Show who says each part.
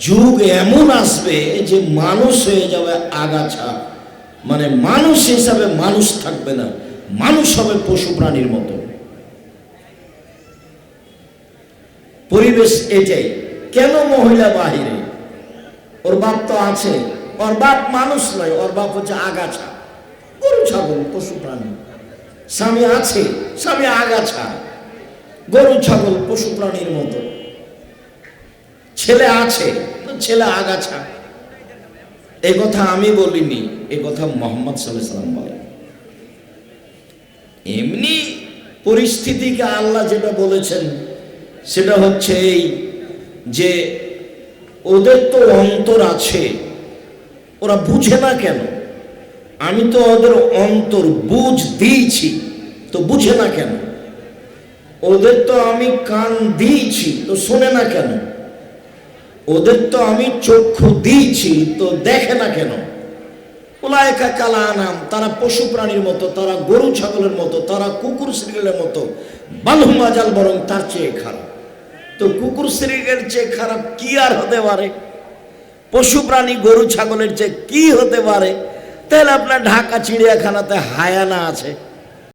Speaker 1: যুগ এমন আসবে যে মানুষ হয়ে যাবে আগাছা, মানে মানুষ হিসাবে মানুষ থাকবে না, মানুষ হবে পশু প্রাণীর মতো। পরিবেশ এটাই। কেন মহিলা বাহিরে? ওর বাপ তো আছে, ওর বাপ মানুষ নয়, ওর বাপ হচ্ছে আগাছা, গরু ছাগল পশু প্রাণী। স্বামী আছে, স্বামী আগাছা, গরু ছাগল পশু প্রাণীর মতো। ছেলে আছে, ছেলে আগাছা। এ কথা আমি বলিনি, এ কথা মুহাম্মদ সাল্লাল্লাহু আলাইহি ওয়াসাল্লাম বলেন। এমনি পরিস্থিতিকে আল্লাহ যেটা বলেছেন সেটা হচ্ছে এই যে ওদের তো অন্তর আছে, ওরা বুঝে না কেন? আমি তো ওদের অন্তর বুঝ দিয়েছি, তো বুঝে না কেন? ওদের তো আমি কান দিয়েছি, তো শোনে না কেন? ওদের তো আমি চক্ষু দিয়েছি, তো দেখে না কেন? উলাইকা কাল আনাম, তারা পশু প্রাণীর মতো, তারা গরু ছাগলের মতো, তারা কুকুর শ্রীগেলের মতো, বালহুম আজাল, বরং তার চেয়ে খারাপ। তো কুকুর শ্রীগের চেয়ে খারাপ কি আর হতে পারে? পশু প্রাণী গরু ছাগলের চেয়ে কি হতে পারে? তাহলে আপনার ঢাকা চিড়িয়াখানাতে হায়ানা আছে,